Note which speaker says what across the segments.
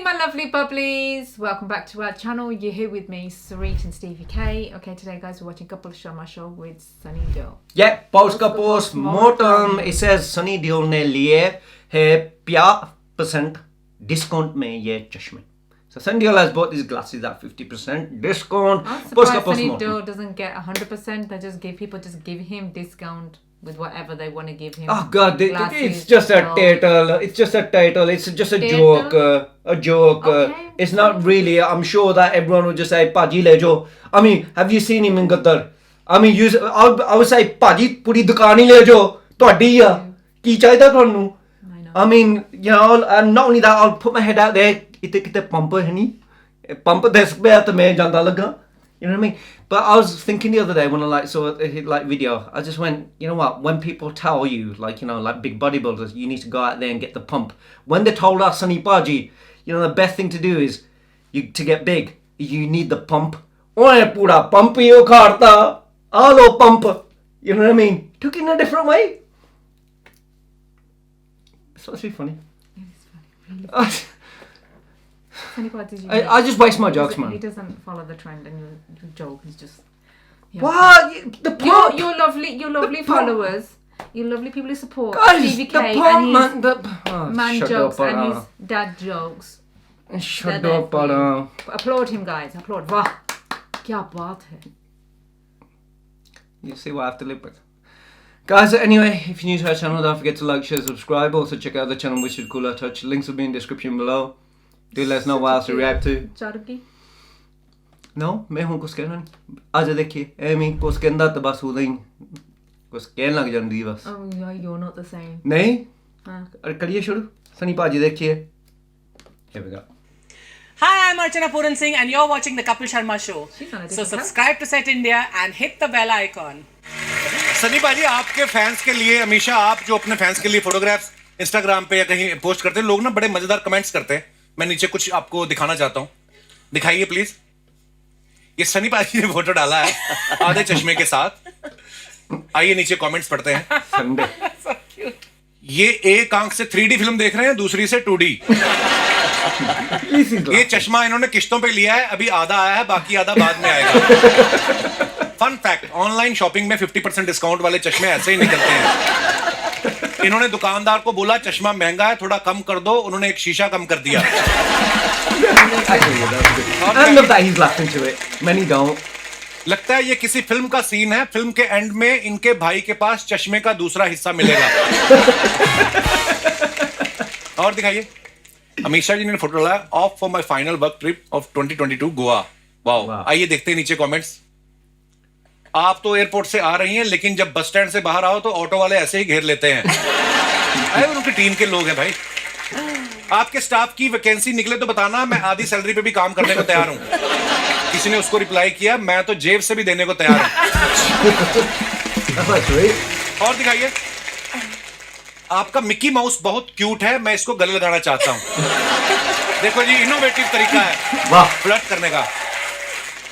Speaker 1: my lovely bubblies. Welcome back to our channel. You're here with me, Sarit and Stevie K. Okay, today guys, we're watching Couple Sharma Show with Sunny Deol.
Speaker 2: Yeah, post-mortem. It says Sunny Deol ने लिए है 50% discount में ये चश्मे. So Sunny Deol has bought these glasses at 50% discount.
Speaker 1: I'm surprised Sunny Deol doesn't get 100%. They just give him discount with whatever they want to give him.
Speaker 2: Oh God, it's just a title. It's just a title. It's just a joke. A joke.
Speaker 1: Okay.
Speaker 2: It's not really. I'm sure that everyone would just say, "Paji le jo." I mean, have you seen him in Qatar? I mean, I would say, "Paji, puri dukaan hi le jo. ਤੁਹਾਡੀ ਆ ਕੀ ਚਾਹੀਦਾ ਤੁਹਾਨੂੰ?" I mean, you know, and not only that, I'll put my head out there. Kitte pump hai nahi. Pump desk pe to main janda laga. You know what I mean? But I was thinking the other day when I saw a video, I just went, you know what? When people tell you, like, you know, like big bodybuilders, you need to go out there and get the pump. When they told us Sunny Paji, you know, the best thing to do is to get big. You need the pump. Oye pura pump yo kharta. Alo pump. You know what I mean? Took it in a different way. It's supposed to be funny.
Speaker 1: It is funny.
Speaker 2: I just waste my jokes, man.
Speaker 1: He doesn't follow the trend, and your joke is just. Yeah.
Speaker 2: What? The pump.
Speaker 1: Your lovely followers, your lovely people who support
Speaker 2: Guys,
Speaker 1: Stevie
Speaker 2: the
Speaker 1: K
Speaker 2: pump,
Speaker 1: and his
Speaker 2: man.
Speaker 1: man jokes and his dad jokes.
Speaker 2: Shut up,
Speaker 1: Applaud him, guys. Applaud. Wow. Kya baat hai.
Speaker 2: You see what I have to live with. Guys, anyway, if you're new to our channel, don't forget to like, share, subscribe. Also check out the channel Wish You'd Cooler Touch. Links will be in the description below. Do let us know what else to react to.
Speaker 1: Charuki?
Speaker 2: No, मैं हूँ कुछ कहना नहीं. आज देखिए, Amy कुछ कहना तो बस उधर ही कुछ कहने लग जाती बस.
Speaker 1: Oh no, you're not the same.
Speaker 2: नहीं?
Speaker 1: हाँ.
Speaker 2: अरे करिए शुरू. सनी पाजी देखिए. Here we go.
Speaker 3: Hi, I'm Archana Puran Singh and you're watching the Kapil Sharma Show. So subscribe to Set India and hit the bell icon.
Speaker 4: Sunny पाजी, आपके fans के लिए हमेशा आप जो अपने फैंस के लिए फोटोग्राफ्स इंस्टाग्राम पे या कहीं पोस्ट करते हैं, लोग ना बड़े मजेदार कमेंट्स करते हैं. मैं नीचे कुछ आपको दिखाना चाहता हूं. दिखाइए प्लीज. ये सनी पाजी ने फोटो डाला है आधे चश्मे के साथ. आइए नीचे कमेंट्स पढ़ते हैं.
Speaker 2: संडे.
Speaker 3: So cute.
Speaker 4: ये एक आंख से 3D फिल्म देख रहे हैं, दूसरी से 2D. ये चश्मा इन्होंने किश्तों पे लिया है, अभी आधा आया है, बाकी आधा बाद में आएगा. फन फैक्ट, ऑनलाइन शॉपिंग में 50% डिस्काउंट वाले चश्मे ऐसे ही निकलते हैं. इन्होंने दुकानदार को बोला चश्मा महंगा है, थोड़ा कम कर दो. उन्होंने एक शीशा कम कर दिया.
Speaker 2: I love that he's laughing to it. Many don't.
Speaker 4: लगता है ये किसी फिल्म का सीन है. फिल्म के एंड में इनके भाई के पास चश्मे का दूसरा हिस्सा मिलेगा. और दिखाइए. अमीशा जी ने फोटो डाला. Of for my final work trip of 2022 Goa. Wow. आइए देखते हैं नीचे कमेंट्स. आप तो एयरपोर्ट से आ रही हैं, लेकिन जब बस स्टैंड से बाहर आओ तो ऑटो वाले ऐसे ही घेर लेते हैं. अरे उनकी टीम के लोग हैं भाई. आपके स्टाफ की वैकेंसी निकले तो बताना, मैं आधी सैलरी पे भी काम करने को तैयार हूं. किसी ने उसको रिप्लाई किया, मैं तो जेब से भी देने को तैयार हूं. और दिखाइए. आपका मिकी माउस बहुत क्यूट है, मैं इसको गले लगाना चाहता हूं. देखो जी, इनोवेटिव तरीका है फ्लर्ट करने का.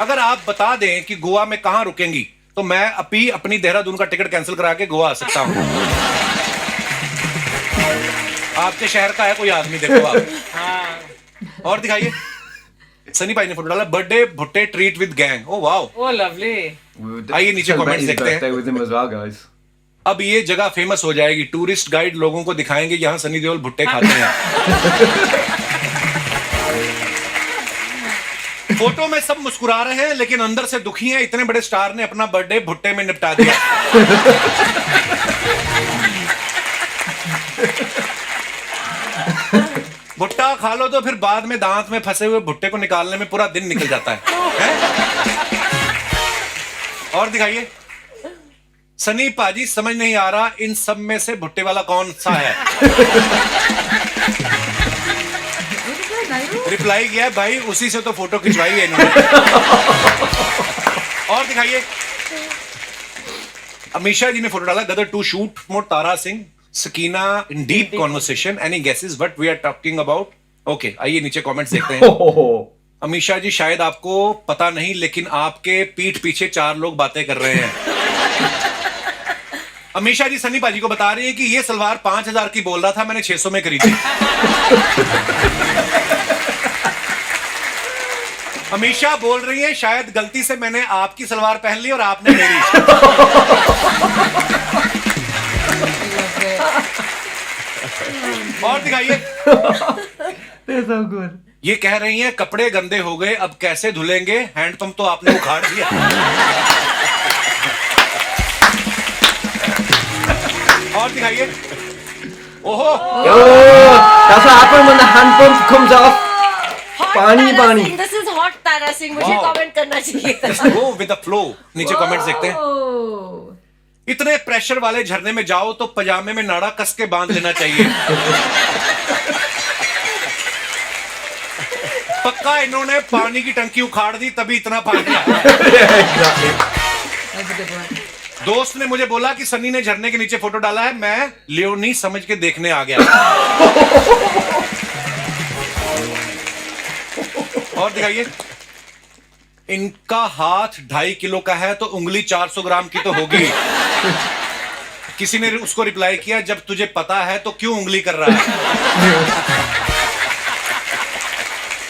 Speaker 4: अगर आप बता दें कि गोवा में कहां रुकेंगी, तो मैं अभी अपनी देहरादून का टिकट कैंसिल करा के गोवा आ सकता हूं. आपके शहर का है कोई आदमी, देखो आप. और दिखाइए. सनी भाई ने फोटो डाला. बर्थडे भुट्टे treat with gang. Oh wow.
Speaker 3: Oh, lovely.
Speaker 4: आइए नीचे कमेंट्स देखते हैं. अब ये जगह फेमस हो जाएगी. टूरिस्ट गाइड लोगों को दिखाएंगे यहाँ सनी देओल भुट्टे खाते हैं. फोटो में सब मुस्कुरा रहे हैं, लेकिन अंदर से दुखी हैं. इतने बड़े स्टार ने अपना बर्थडे भुट्टे में निपटा दिया. भुट्टा खा लो तो फिर बाद में दांत में फंसे हुए भुट्टे को निकालने में पूरा दिन निकल जाता है? और दिखाइए. सनी पाजी, समझ नहीं आ रहा इन सब में से भुट्टे वाला कौन सा है. रिप्लाई किया भाई, उसी से तो फोटो खिंचवाई है इन्होंने. और दिखाइए. अमीशा जी ने फोटो डाला. Gadar two shoot more Tara Singh Sakina in deep conversation. Any guesses what we are talking about? Okay, आइए नीचे कमेंट्स देखते हैं. अमीशा जी, शायद आपको पता नहीं, लेकिन आपके पीठ पीछे 4 लोग बातें कर रहे हैं. अमीशा जी सनी पाजी को बता रही है कि ये सलवार 5000 की बोल रहा था, मैंने 600 में खरीदी. अमीशा बोल रही है शायद गलती से मैंने आपकी सलवार पहन ली और आपने मेरी। और दिखाइए।
Speaker 2: That's so good.
Speaker 4: ये कह रही हैं कपड़े गंदे हो गए अब कैसे धुलेंगे, हैंडपंप तो आपने उखाड़ दिया। और दिखाइए। ओहो
Speaker 2: Oh, that's what happened when the hand pump comes off. पानी पानी।
Speaker 5: This is hot Tara Singh. मुझे
Speaker 4: Wow.
Speaker 5: कमेंट करना चाहिए था।
Speaker 4: Let's go with the flow। नीचे कमेंट्स देखते हैं।
Speaker 1: Oh.
Speaker 4: इतने प्रेशर वाले झरने में जाओ तो पजामे में नाड़ा कस के बांध लेना चाहिए। पक्का इन्होंने पानी की टंकी उखाड़ दी तभी इतना पानी आया।
Speaker 2: Exactly.
Speaker 1: That's a good one.
Speaker 4: दोस्त ने मुझे बोला कि सनी ने झरने के नीचे फोटो डाला है, मैं लियोनी समझ के देखने आ गया। और दिखाइए। इनका हाथ 2.5 किलो का है तो उंगली 400 ग्राम की तो होगी। किसी ने उसको रिप्लाई किया जब तुझे पता है तो क्यों उंगली कर रहा है।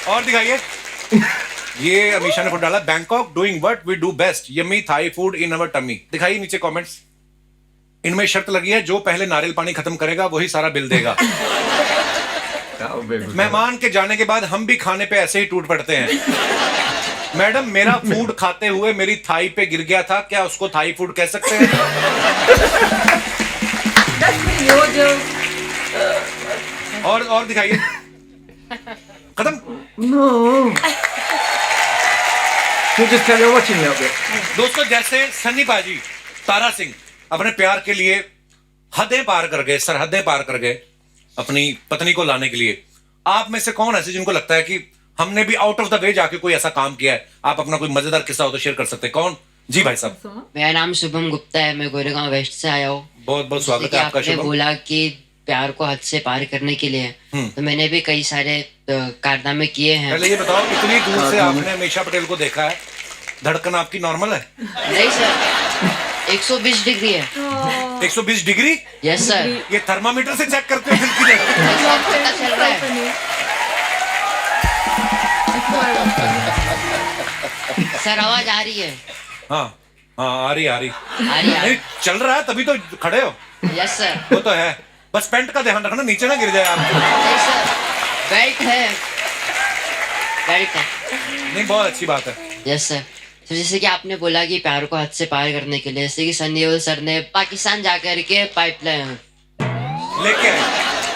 Speaker 4: और दिखाइए। ये अमीशा ने फोटो डाला, Bangkok doing what we do best, yummy Thai food in our tummy. दिखाइए नीचे कमेंट्स। इनमें शर्त लगी है जो पहले नारियल पानी खत्म करेगा वही सारा बिल देगा।
Speaker 2: That would be good.
Speaker 4: मेहमान के जाने के बाद हम भी खाने पे ऐसे ही टूट पड़ते हैं। मैडम मेरा फूड खाते हुए मेरी थाई पे गिर गया था, क्या उसको थाई फूड कह सकते हैं?
Speaker 1: That's pretty your joke.
Speaker 4: और दिखाइए। खत्म।
Speaker 2: No. You just carry on watching a little bit.
Speaker 4: दोस्तों जैसे सन्नी पाजी तारा सिंह अपने प्यार के लिए हदें पार कर गए, सरहदें पार कर गए अपनी पत्नी को लाने के लिए, आप में से कौन ऐसे जिनको लगता है कि हमने भी आउट ऑफ द वे जाके कोई ऐसा काम किया है? आप अपना कोई मजेदार किस्सा हो तो शेयर कर सकते हैं। कौन? जी भाई साहब।
Speaker 6: मेरा नाम शुभम गुप्ता है, मैं गोरेगांव वेस्ट से आया हूँ।
Speaker 4: बहुत बहुत स्वागत है आपका
Speaker 6: आपने
Speaker 4: शुभम।
Speaker 6: बोला कि प्यार को हद से पार करने के लिए, तो मैंने भी कई सारे कारनामे किए हैं।
Speaker 4: पहले ये बताओ इतनी दूर से आपने अमीशा पटेल को देखा है, धड़कन आपकी नॉर्मल है?
Speaker 6: नहीं सर, 120 डिग्री है।
Speaker 4: 120 डिग्री?
Speaker 6: Yes sir.
Speaker 4: ये थर्मामीटर से चेक करते हो दिल की धड़कन?
Speaker 6: पता चल रहा है सर, आवाज आ रही है?
Speaker 4: हाँ हाँ, आ रही
Speaker 6: आ रही
Speaker 4: नहीं,
Speaker 6: है।
Speaker 4: चल रहा है तभी तो खड़े हो।
Speaker 6: Yes sir.
Speaker 4: वो तो है, बस पेंट का ध्यान रखना नीचे ना गिर जाए आप।
Speaker 6: नहीं सर, बेल्ट है, बेल्ट है।
Speaker 4: नहीं, बहुत अच्छी बात है।
Speaker 6: Yes sir. तो जैसे कि आपने बोला कि प्यार को हद से पार करने के लिए, जैसे कि सनी देओल सर ने पाकिस्तान जाकर के पाइपलाइन
Speaker 4: लेके आए।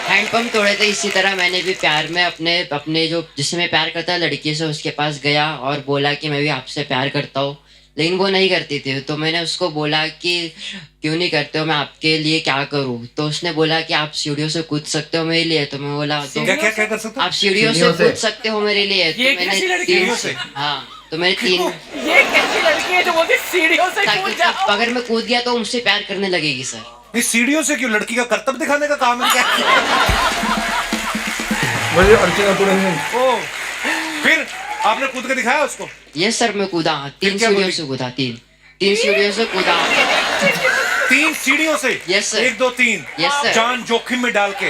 Speaker 6: हैंडपंप तोड़े थे, इसी तरह मैंने भी प्यार में अपने जो जिससे मैं प्यार करता लड़की से, उसके पास गया और बोला कि मैं भी आपसे प्यार करता हूँ, लेकिन वो नहीं करती थी। तो मैंने उसको बोला कि क्यों नहीं करते हो, मैं आपके लिए क्या करूँ? तो उसने बोला कि आप सीढ़ियों से कूद सकते हो मेरे लिए। तो मैं बोला तो
Speaker 4: क्या क्या क्या कर सकते हो?
Speaker 6: आप सीढ़ियों से कूद सकते हो मेरे लिए। तो
Speaker 3: ये
Speaker 6: मैंने
Speaker 3: कैसी लड़की
Speaker 6: तीन
Speaker 4: है? से?
Speaker 6: हाँ, तो मैंने 3
Speaker 3: ये कैसी लड़की है जो बोलती सीढ़ियों से
Speaker 6: ताकि
Speaker 3: कूद जाओ?
Speaker 6: अगर मैं कूद गया तो मुझसे प्यार करने लगेगी सर।
Speaker 4: नहीं, सीढ़ियों से क्यों? लड़की का कर्तव्य दिखाने का काम है क्या?
Speaker 2: मुझे अर्चना पूरन।
Speaker 4: ओ, फिर आपने कूद के दिखाया उसको?
Speaker 6: यस सर, मैं कूदा 3
Speaker 4: क्या
Speaker 6: सीढ़ियों
Speaker 4: बोली?
Speaker 6: से कूदा, 3 सीढ़ियों से कूदा।
Speaker 4: 3 सीढ़ियों से?
Speaker 6: Yes, sir.
Speaker 4: 1 2 3।
Speaker 6: Yes, sir.
Speaker 4: जान जोखिम में डाल के।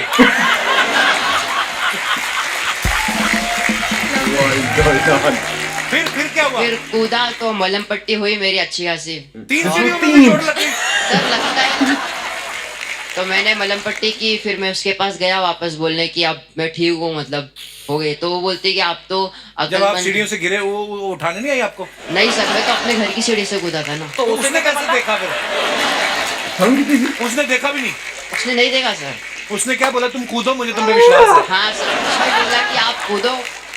Speaker 4: फिर क्या हुआ?
Speaker 6: फिर कूदा तो मलहम पट्टी हुई मेरी अच्छी खासी।
Speaker 4: 3 सीढ़ियों में भी चोट लगी?
Speaker 6: सर लगता है। तो मैंने मलहम पट्टी की, फिर मैं उसके पास गया वापस बोलने की अब मैं ठीक हूँ, मतलब हो गई। तो वो बोलती कि आप तो
Speaker 4: जब आप सीढ़ियों से गिरे वो उठाने नहीं आई आपको?
Speaker 6: नहीं सर, मैं तो अपने घर की सीढ़ी से कूदा था ना।
Speaker 4: तो उसने कैसे देखा फिर? उसने देखा भी नहीं?
Speaker 6: उसने नहीं देखा सर।
Speaker 4: उसने क्या बोला? तुम कूदो, मुझे तुम पे विश्वास है।
Speaker 6: हाँ सर, उसने बोला कि आप कूदो,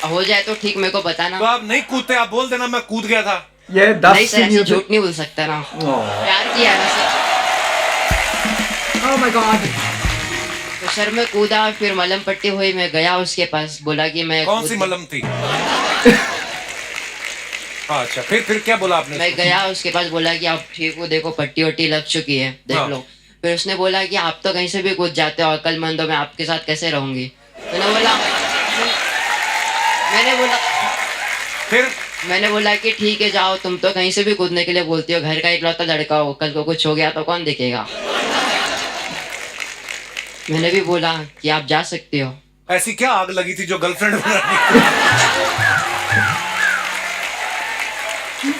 Speaker 6: हो जाए तो ठीक, मेरे को बताना।
Speaker 4: तो आप नहीं कूदते, आप बोल देना मैं कूद गया था।
Speaker 2: ये 10
Speaker 6: नहीं सर, ऐसे
Speaker 2: सीढ़ियों से।
Speaker 6: झूठ नहीं बोल सकता ना, प्यार किया है ना सर।
Speaker 1: Oh my God.
Speaker 6: तो सर मैं कूदा, फिर मलहम पट्टी हुई, मैं गया उसके पास, बोला कि मैं
Speaker 4: कौन सी मलहम थी? अच्छा, फिर क्या बोला आपने?
Speaker 6: मैं गया उसके पास, बोला कि आप ठीक हो, देखो पट्टी वट्टी लग चुकी है, देख
Speaker 4: हाँ।
Speaker 6: लो। फिर उसने बोला कि आप तो कहीं से भी कूद जाते हो, अक्लमंद हो, मैं आपके साथ कैसे रहूंगी? मैंने बोला कि ठीक है जाओ, तुम तो कहीं से भी कूदने के लिए बोलती हो, घर का इकलौता लड़का हो, कल को कुछ हो गया तो कौन देखेगा? मैंने भी बोला कि आप जा सकते हो।
Speaker 4: ऐसी क्या आग लगी थी जो गर्लफ्रेंड बना दी?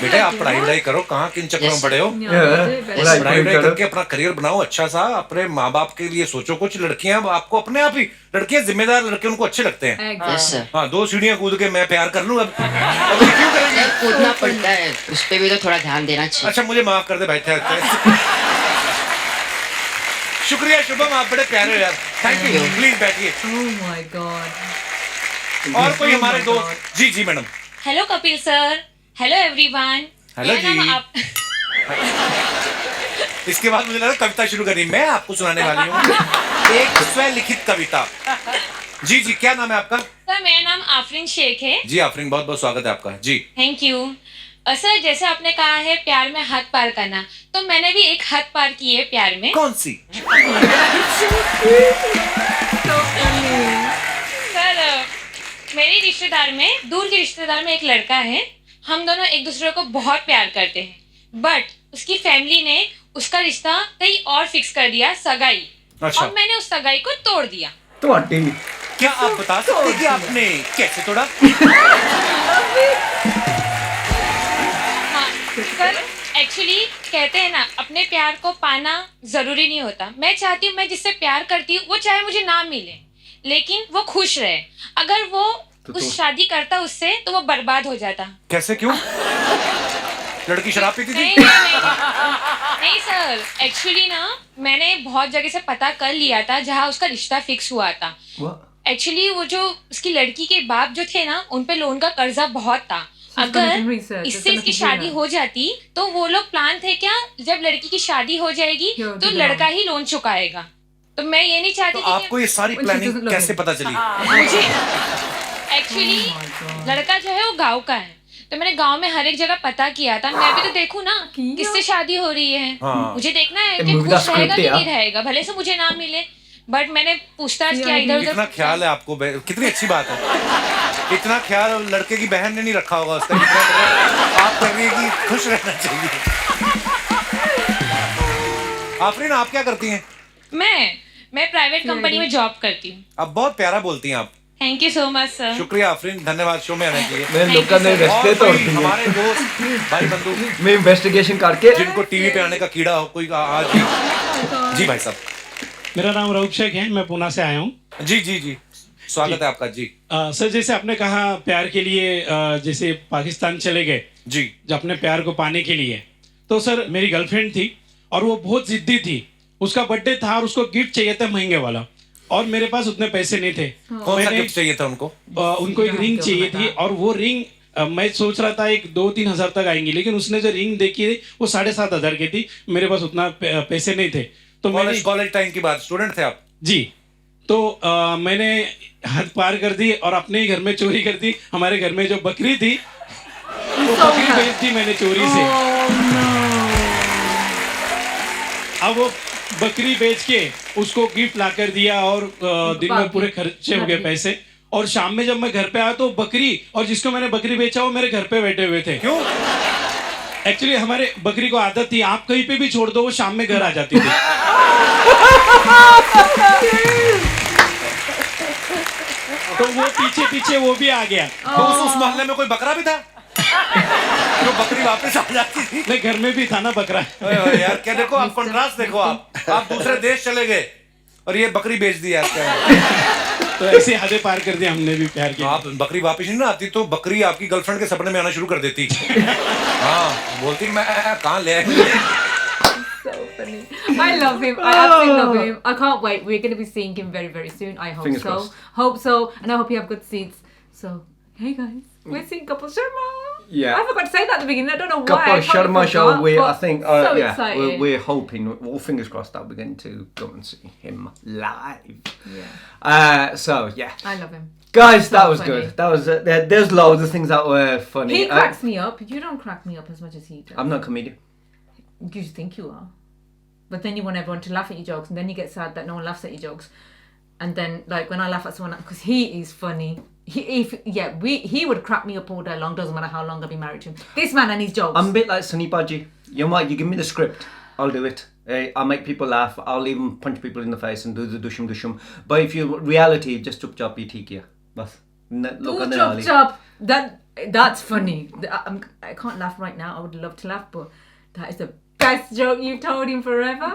Speaker 4: बेटे आप पढ़ाई करो, कहाँ किन चक्करों में पड़े हो? पढ़ाई करके अपना करियर बनाओ अच्छा सा, अपने माँ बाप के लिए सोचो। कुछ लड़कियां आपको अपने आप ही, लड़कियां जिम्मेदार लड़के उनको अच्छे लगते हैं।
Speaker 6: Yes sir.
Speaker 4: हाँ 2 सीढ़ियां कूद के मैं प्यार कर लूं अब क्यों करेंगे?
Speaker 6: सर कूदना पड़ता है, उस पे भी तो थोड़ा ध्यान देना चाहिए।
Speaker 4: अच्छा मुझे माफ कर दे भाई। शुक्रिया शुभम, आप बड़े प्यारे हो यार, थैंक यू। प्लीज बैठिए।
Speaker 1: Oh my god.
Speaker 4: और कोई हमारे दोस्त? जी जी madam.
Speaker 5: Hello Kapil sir, hello everyone.
Speaker 4: Hello जी। इसके बाद मुझे लगा कविता शुरू करनी, मैं आपको सुनाने वाली हूँ एक स्वलिखित कविता। जी जी, क्या नाम है आपका?
Speaker 5: सर मेरा नाम आफरीन शेख है।
Speaker 4: जी आफरीन, बहुत बहुत स्वागत है आपका। जी
Speaker 5: थैंक यू। सर जैसे आपने कहा है प्यार में हद पार करना, तो मैंने भी एक हद पार की है प्यार में।
Speaker 4: कौन सी?
Speaker 5: सर मेरी रिश्तेदार में, दूर के रिश्तेदार में एक लड़का है। हम दोनों एक दूसरे को बहुत प्यार करते हैं, बट उसकी फैमिली ने उसका रिश्ता कहीं और फिक्स कर दिया, सगाई।
Speaker 4: अच्छा।
Speaker 5: और मैंने उस सगाई को तोड़ दिया।
Speaker 4: क्या आप बता सकते हैं कि आपने कैसे तोड़ा?
Speaker 5: हाँ सर, एक्चुअली कहते हैं ना, अपने प्यार को पाना जरूरी नहीं होता। मैं चाहती हूँ मैं जिससे प्यार करती हूँ वो चाहे मुझे ना मिले, लेकिन वो खुश रहे। अगर वो उस शादी करता उससे तो वो बर्बाद हो जाता।
Speaker 4: कैसे, क्यों? लड़की शराब पीती थी?
Speaker 5: नहीं सर, एक्चुअली ना मैंने बहुत जगह से पता कर लिया था जहाँ उसका रिश्ता फिक्स हुआ था। एक्चुअली वो जो उसकी लड़की के बाप जो थे ना, उन पे लोन का कर्जा बहुत था। अगर इससे इसकी शादी हो जाती तो वो लोग प्लान थे क्या, जब लड़की की शादी हो जाएगी तो लड़का ही लोन चुकाएगा। तो मैं ये नहीं चाहती
Speaker 4: तो आपको ये सारी प्लानिंग कैसे पता चली?
Speaker 5: मुझे एक्चुअली लड़का जो है वो गांव का है, तो मैंने गांव में हर एक जगह पता किया था। मैं भी तो देखूं ना किससे शादी हो रही है।
Speaker 4: हाँ।
Speaker 5: मुझे देखना है कि खुश रहेगा कि नहीं रहेगा, भले से मुझे ना मिले। बट मैंने पूछताछ किया इधर उधर।
Speaker 4: इतना ख्याल है आपको, कितनी अच्छी बात है। इतना ख्याल लड़के की बहन ने नहीं रखा होगा उसका, आप कर रही है कि खुश रहना चाहिए। आफरीन आप क्या करती हैं?
Speaker 5: मैं प्राइवेट कंपनी में जॉब करती हूँ।
Speaker 4: आप बहुत प्यारा बोलती हैं आप।
Speaker 5: Thank you so much sir.
Speaker 4: शुक्रिया आफरीन, धन्यवाद शो में आने के लिए।
Speaker 2: मैं लोगों ने रिश्ते
Speaker 4: और
Speaker 2: तोड़
Speaker 4: कोई
Speaker 2: दिए।
Speaker 4: हमारे दोस्त भाई बंधु
Speaker 2: मैं इन्वेस्टिगेशन करके
Speaker 4: जिनको टीवी पे आने का कीड़ा हो, कोई आज जी भाई साहब।
Speaker 7: मेरा नाम रऊफ शेख है, मैं पुणे से आया हूँ।
Speaker 4: जी जी जी, स्वागत है आपका। जी
Speaker 7: सर जैसे आपने कहा प्यार के लिए जैसे पाकिस्तान चले गए
Speaker 4: जी,
Speaker 7: जो अपने प्यार को पाने के लिए, तो सर मेरी गर्लफ्रेंड थी और वो बहुत जिद्दी थी। उसका बर्थडे था और उसको गिफ्ट चाहिए था महंगे वाला, और मेरे पास उतने पैसे नहीं थे।
Speaker 4: कौन सा गिफ्ट चाहिए था उनको?
Speaker 7: उनको एक रिंग चाहिए थी, और वो रिंग मैं सोच रहा था 2-3 हज़ार तक आएंगी, लेकिन उसने जो रिंग देखी वो 7,500 की थी। मेरे पास उतना पैसे नहीं थे, तो मैंने
Speaker 4: कॉलेज टाइम की बात, स्टूडेंट थे आप?
Speaker 7: जी। तो मैंने हद पार कर दी और अपने ही घर में चोरी कर दी। हमारे घर में जो बकरी थी वो बकरी बेच दी मैंने चोरी से। अब वो बकरी बेच के उसको गिफ्ट ला कर दिया, और दिन में पूरे खर्चे हो गए पैसे। और शाम में जब मैं घर पे आया तो बकरी और जिसको मैंने बकरी बेचा वो मेरे घर पे बैठे हुए थे।
Speaker 4: क्यों?
Speaker 7: एक्चुअली हमारे बकरी को आदत थी, आप कहीं पे भी छोड़ दो वो शाम में घर आ जाती थी। तो वो पीछे पीछे वो भी आ गया।
Speaker 4: तो उस मोहल्ले में कोई बकरा भी था जो बकरी वापस आ जाती थी?
Speaker 7: नहीं, घर में भी था ना बकरा।
Speaker 4: ओए यार, क्या देखो आप कंट्रास्ट देखो। आप दूसरे देश चले गए और ये बकरी बेच दी यार।
Speaker 7: तो ऐसे हदें पार कर दी हमने भी प्यार के।
Speaker 4: आप बकरी वापस नहीं ना आती तो बकरी आपकी गर्लफ्रेंड के सपने में आना शुरू कर देती। हाँ, बोलती मैं कहाँ ले आई।
Speaker 1: So funny. I love him. I absolutely love him. I can't wait. We're going to be seeing him very, very soon. I hope
Speaker 2: Fingers
Speaker 1: so.
Speaker 2: crossed.
Speaker 1: Hope so. And I hope you have good seats. So, hey guys, we're seeing Kapil Sharma.
Speaker 2: Yeah.
Speaker 1: I forgot to say that at the beginning. I don't know why.
Speaker 2: Kapil
Speaker 1: I totally
Speaker 2: Sharma show.
Speaker 1: forgot,
Speaker 2: I
Speaker 1: but
Speaker 2: think,
Speaker 1: so
Speaker 2: yeah,
Speaker 1: excited.
Speaker 2: we're hoping, all fingers crossed, that we're going to go and see him live.
Speaker 1: Yeah.
Speaker 2: So yeah,
Speaker 1: I love him.
Speaker 2: guys, that
Speaker 1: So
Speaker 2: was
Speaker 1: funny.
Speaker 2: good. That was there's loads of things that were funny.
Speaker 1: He cracks me up. You don't crack me up as much as he does.
Speaker 2: I'm not a comedian.
Speaker 1: You think you are. But then you want everyone to laugh at your jokes, and then you get sad that no one laughs at your jokes. And then, like, when I laugh at someone, because he is funny. He would crack me up all day long, doesn't matter how long I've been married to him. This man and his jokes.
Speaker 2: I'm a bit like Sunny Baji. You know what? You give me the script, I'll do it. I'll make people laugh. I'll even punch people in the face and do the dushum. But if you reality, just chup chop, you theek ya. Bas. Look
Speaker 1: Ooh,
Speaker 2: at the
Speaker 1: chop
Speaker 2: alley.
Speaker 1: chop. That That's funny. I can't laugh right now. I would love to laugh, but that is the best joke you've told him forever.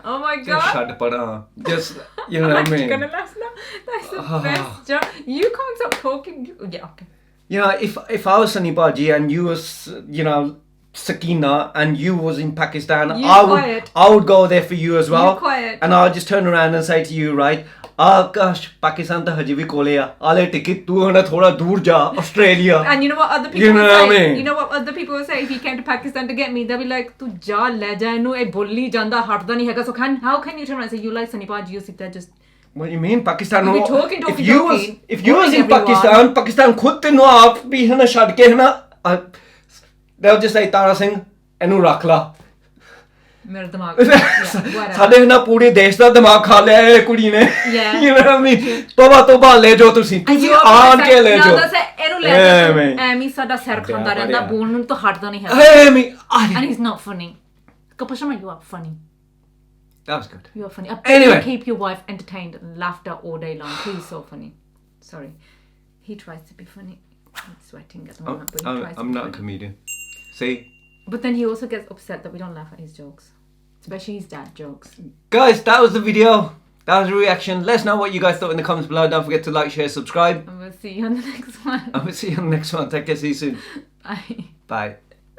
Speaker 1: Oh my
Speaker 2: Just
Speaker 1: god.
Speaker 2: shut up, just, you know what I
Speaker 1: I'm
Speaker 2: mean?
Speaker 1: gonna laugh now. That's the best joke. You can't stop talking. Yeah, okay.
Speaker 2: You know, if I was Sunny Baji and you was, you know, Sakina and you was in Pakistan,
Speaker 1: You quiet.
Speaker 2: I would go there for you as well.
Speaker 1: You quiet.
Speaker 2: And I'll just turn around and say to you, right, gosh, Pakistan ta haji bhi kole hai. Ale ticket tu hona thoda dur ja, Australia.
Speaker 1: And you know what other people
Speaker 2: You know
Speaker 1: will say?
Speaker 2: what I mean?
Speaker 1: You know what other people will say if he came to Pakistan to get me? They'll be like, "Tu ja le ja inu e bolli janda hatda nahi hega." So how can you turn around and say you like Sunny Baji? You sit there just.
Speaker 2: What do you mean, Pakistan?
Speaker 1: You'll be
Speaker 2: no-
Speaker 1: talking,
Speaker 2: if you was in
Speaker 1: boring
Speaker 2: Pakistan, Pakistan khud tenu aap bhi hai na chhad ke hai na, they'll just say Tara Singh ਇਹਨੂੰ ਰੱਖ ਲਾ
Speaker 1: ਮੇਰਾ ਦਿਮਾਗ whatever.
Speaker 2: ਸਾਡੇ ਨਾ ਪੂਰੇ ਦੇਸ਼ ਦਾ ਦਿਮਾਗ ਖਾ ਲਿਆ ਇਹ ਕੁੜੀ ਨੇ
Speaker 1: Yeah.
Speaker 2: you know what I mean? ਤੋਬਾ ਲੈ ਜਾਓ ਤੁਸੀਂ ਤੁਸੀਂ ਆਣ ਕੇ ਲੈ ਜਾਓ
Speaker 1: ਇਹਨੂੰ ਲੈ ਜਾਓ ਐਵੇਂ ਸਾਡਾ ਸਿਰ ਖਾਂਦਾ ਰਹਿੰਦਾ ਬੋਲਣ ਨੂੰ ਤਾਂ ਹਟਦਾ ਨਹੀਂ ਹੈ
Speaker 2: ਐਵੇਂ
Speaker 1: and he's not funny. Kapil Sharma, you are funny.
Speaker 2: that was good.
Speaker 1: You are funny.
Speaker 2: Anyway.
Speaker 1: Keep your wife entertained and laughed at all day long. He's so funny. Sorry. He tries to be funny. I'm sweating at the moment, but he tries to
Speaker 2: I'm
Speaker 1: be
Speaker 2: not a
Speaker 1: funny.
Speaker 2: comedian. See,
Speaker 1: But then he also gets upset that we don't laugh at his jokes. Especially his dad jokes.
Speaker 2: guys, that was the video. That was a reaction. Let us know what you guys thought in the comments below. Don't forget to like, share, subscribe.
Speaker 1: And we'll see you on the next one.
Speaker 2: And we'll see you on the next one. Take care. See you soon.
Speaker 1: Bye.
Speaker 2: Bye.